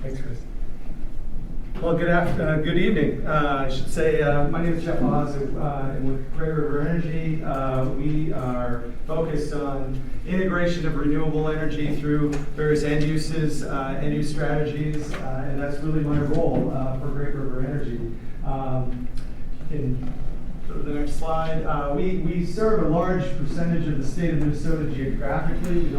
Thanks, Chris. Well, good evening. I should say my name is Jeff Haase, and with Great River Energy, we are focused on integration of renewable energy through various end uses, end use strategies, and that's really my role for Great River Energy. In sort of the next slide, we serve a large percentage of the state of Minnesota geographically.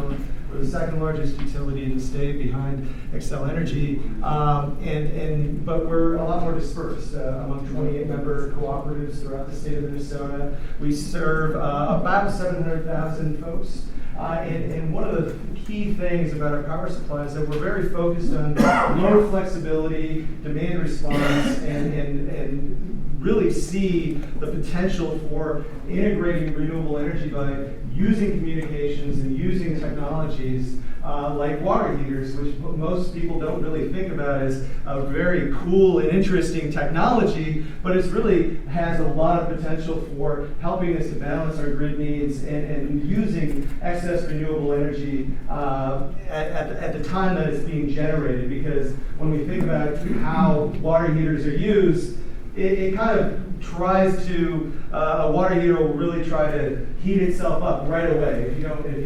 We're the second largest utility in the state behind Xcel Energy, but we're a lot more dispersed among 28 member cooperatives throughout the state of Minnesota. We serve about 700,000 folks. And one of the key things about our power supply is that we're very focused on low flexibility, demand response, and really see the potential for integrating renewable energy by using communications and using technologies like water heaters, which most people don't really think about as a very cool and interesting technology, but it really has a lot of potential for helping us to balance our grid needs and using excess renewable energy at the time that it's being generated. Because when we think about how water heaters are used, it kind of tries to, a water heater will really try to heat itself up right away if you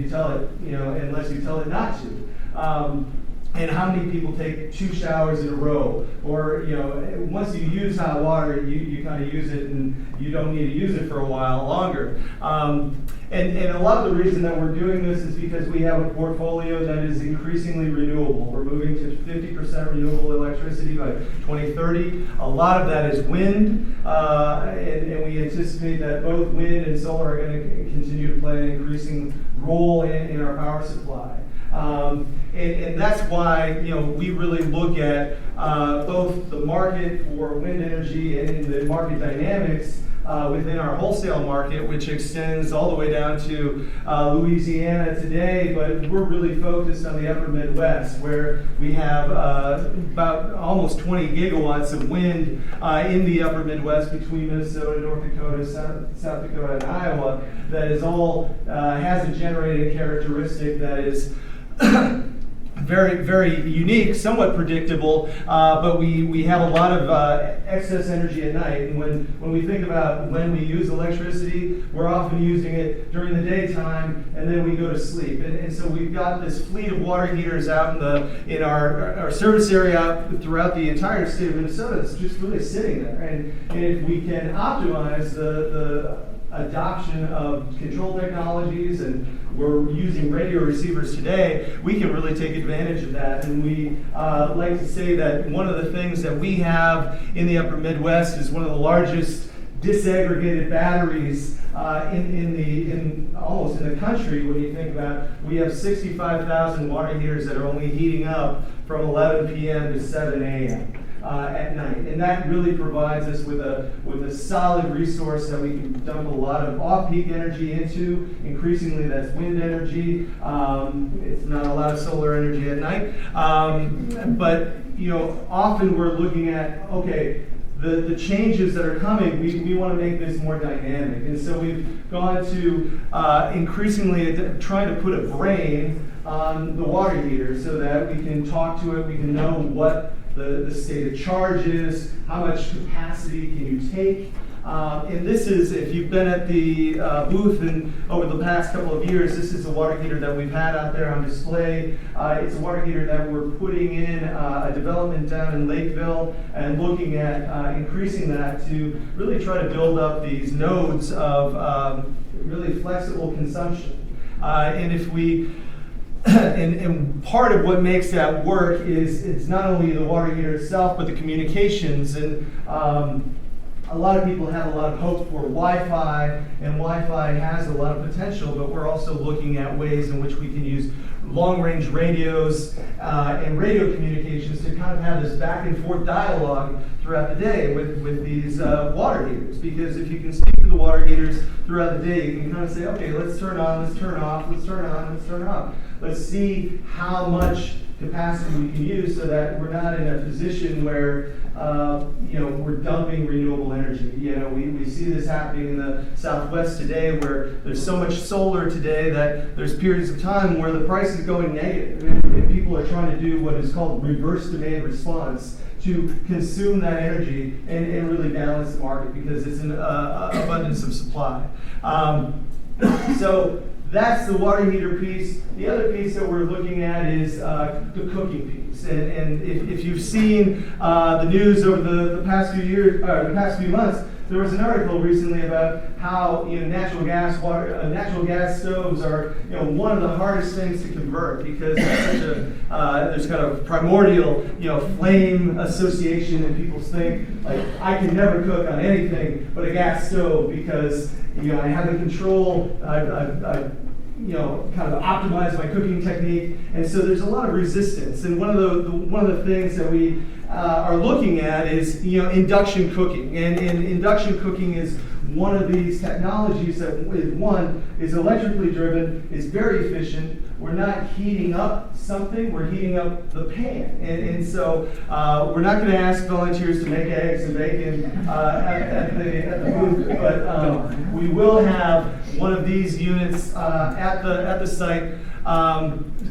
tell it, unless you tell it not to. And how many people take 2 showers in a row? Or, once you use hot water, you kind of use it and you don't need to use it for a while longer. And a lot of the reason that we're doing this is because we have a portfolio that is increasingly renewable. We're moving to 50% renewable electricity by 2030. A lot of that is wind, and we anticipate that both wind and solar are going to continue to play an increasing role in our power supply. And that's why we really look at both the market for wind energy and the market dynamics within our wholesale market, which extends all the way down to Louisiana today, but we're really focused on the upper Midwest, where we have about almost 20 gigawatts of wind in the upper Midwest between Minnesota, North Dakota, South Dakota, and Iowa, that is all has a generating characteristic that is very, very unique, somewhat predictable, but we have a lot of excess energy at night. And when we think about when we use electricity, we're often using it during the daytime, and then we go to sleep. And so we've got this fleet of water heaters out in our service area out throughout the entire state of Minnesota. It's just really sitting there. And if we can optimize the adoption of control technologies, and we're using radio receivers today, we can really take advantage of that. And we like to say that one of the things that we have in the upper Midwest is one of the largest disaggregated batteries almost in the country. When you think about, we have 65,000 water heaters that are only heating up from 11 p.m. to 7 a.m. At night, and that really provides us with a solid resource that we can dump a lot of off-peak energy into. Increasingly, that's wind energy. It's not a lot of solar energy at night, but often we're looking at the changes that are coming. We want to make this more dynamic, and so we've gone to increasingly trying to put a brain on the water heater so that we can talk to it. We can know what the state of charge is, how much capacity can you take. And this is, if you've been at the booth over the past couple of years, this is a water heater that we've had out there on display. It's a water heater that we're putting in a development down in Lakeville and looking at increasing that to really try to build up these nodes of really flexible consumption. And if we and part of what makes that work is it's not only the water heater itself, but the communications. And a lot of people have a lot of hope for Wi-Fi, and Wi-Fi has a lot of potential, but we're also looking at ways in which we can use long-range radios and radio communications to kind of have this back and forth dialogue throughout the day with these water heaters. Because if you can speak to the water heaters throughout the day, you can kind of say, okay, let's turn on, let's turn off, let's turn on, let's turn off. Let's see how much capacity we can use so that we're not in a position where we're dumping renewable energy. We see this happening in the Southwest today, where there's so much solar today that there's periods of time where the price is going negative, and people are trying to do what is called reverse demand response to consume that energy and really balance the market, because it's an abundance of supply. So that's the water heater piece. The other piece that we're looking at is the cooking piece. And if you've seen the news over the past few years, the past few months, there was an article recently about how natural gas stoves are one of the hardest things to convert, because there's kind of primordial flame association, and people think like, I can never cook on anything but a gas stove because I have the control. I've kind of optimize my cooking technique, and so there's a lot of resistance. And one of the things that we are looking at is induction cooking, and induction cooking is one of these technologies that is electrically driven, is very efficient. We're not heating up something, we're heating up the pan. And so we're not going to ask volunteers to make eggs and bacon at the booth, but we will have one of these units at the site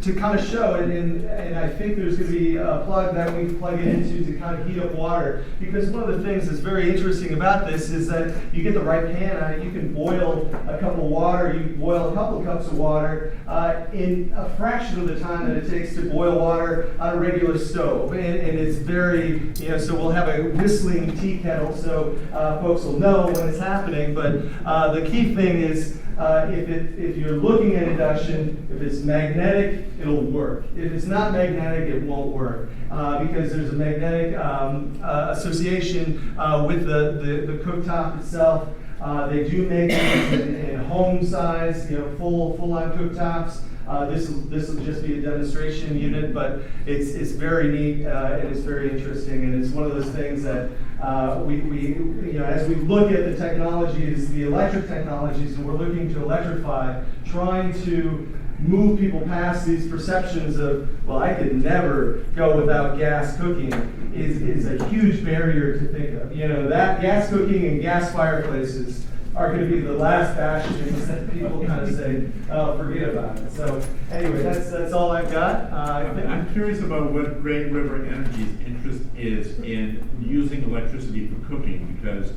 to kind of show it, and I think there's going to be a plug that we plug it into to kind of heat up water, because one of the things that's very interesting about this is that you get the right pan on it. You can boil a cup of water, you boil a couple of cups of water in a fraction of the time that it takes to boil water on a regular stove, and it's very, so we'll have a whistling tea kettle so folks will know when it's happening, but the key thing is if you're looking at induction, if it's magnetic, it'll work. If it's not magnetic, it won't work, because there's a magnetic association with the cooktop itself. They do make these in home size, full-on cooktops. This will just be a demonstration unit, but it's very neat and it's very interesting, and it's one of those things that as we look at the technologies, the electric technologies, and we're looking to electrify, trying to move people past these perceptions of, well, I could never go without gas cooking, is a huge barrier to think of. That gas cooking and gas fireplaces are going to be the last bastions that people kind of say, oh, forget about it. So anyway, that's all I've got. I'm curious about what Great River Energy's interest is in using electricity for cooking, because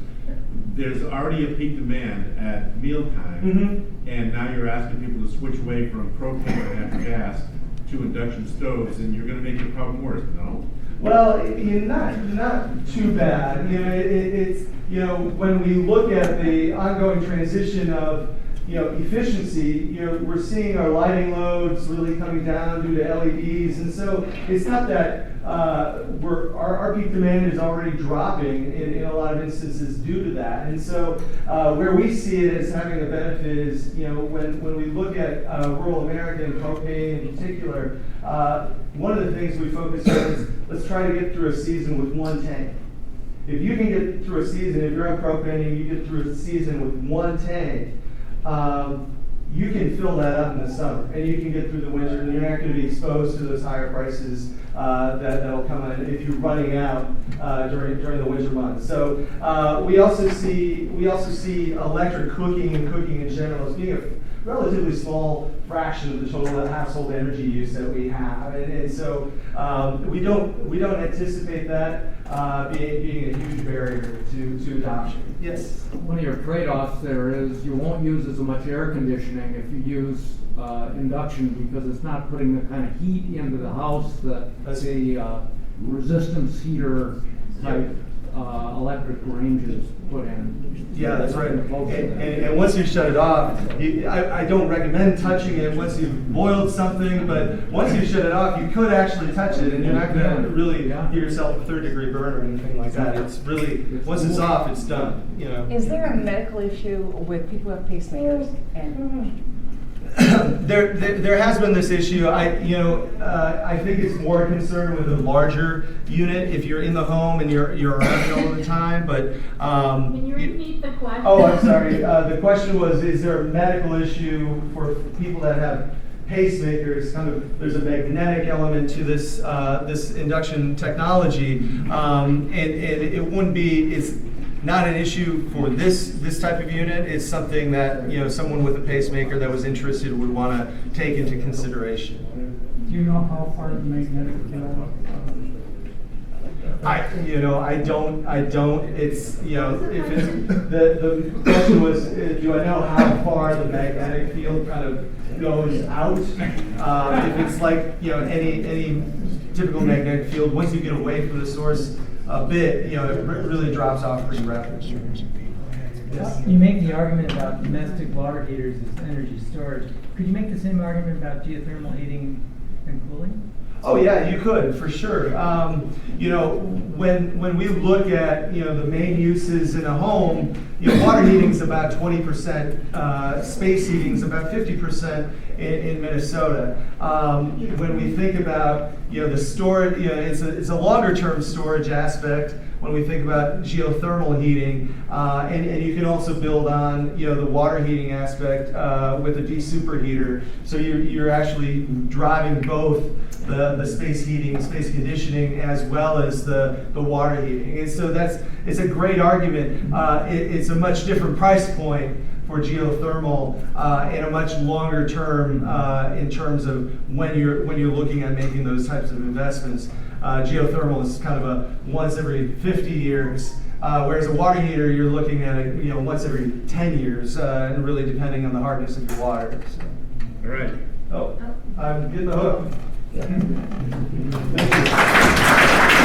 there's already a peak demand at mealtime, and now you're asking people to switch away from propane and natural gas to induction stoves, and you're going to make the problem worse, no? Well, not too bad. It's when we look at the ongoing transition of efficiency, we're seeing our lighting loads really coming down due to LEDs, and so it's not that our peak demand is already dropping in a lot of instances due to that. And so where we see it as having a benefit is, when we look at rural America and propane in particular, one of the things we focus on is let's try to get through a season with one tank. If you can get through a season, if you're on propane and you get through a season with one tank, you can fill that up in the summer, and you can get through the winter, and you're not going to be exposed to those higher prices that'll come in if you're running out during the winter months. So we also see electric cooking and cooking in general as being a relatively small fraction of the total household energy use that we have, and so we don't anticipate that being a huge barrier to adoption. Yes. One of your trade-offs there is you won't use as much air conditioning if you use induction, because it's not putting the kind of heat into the house that the resistance heater type electric ranges put in. Yeah, that's right. And once you shut it off, I don't recommend touching it once you've boiled something, but once you shut it off, you could actually touch it, and you're not going to really give yourself a third-degree burn or anything like that. It's really, once it's off, it's done. Is there a medical issue with people who have pacemakers? And There has been this issue. I think it's more concerned with a larger unit if you're in the home and you're around it all the time. But Can you repeat the question? oh, I'm sorry. The question was: is there a medical issue for people that have pacemakers? There's a magnetic element to this this induction technology, and it wouldn't be. It's not an issue for this type of unit. It's something that someone with a pacemaker that was interested would want to take into consideration. Do you know how far the magnetic field? I don't. It's if it's the question was, do I know how far the magnetic field kind of goes out? If it's like any typical magnetic field, once you get away from the source a bit, it really drops off pretty rapidly. Yes. You make the argument about domestic water heaters as energy storage. Could you make the same argument about geothermal heating and cooling? Oh yeah, you could for sure. When we look at the main uses in a home, water heating is about 20%, space heating is about 50% in Minnesota. When we think about the storage, it's a longer term storage aspect. When we think about geothermal heating, and you can also build on the water heating aspect with a desuperheater. So you're actually driving both the space heating, space conditioning, as well as the water heating. And so it's a great argument. It's a much different price point for geothermal and a much longer term in terms of when you're looking at making those types of investments. Geothermal is kind of a once every 50 years, whereas a water heater you're looking at it once every 10 years, and really depending on the hardness of your water. So. All right. Oh, I'm getting the hook. Thank you.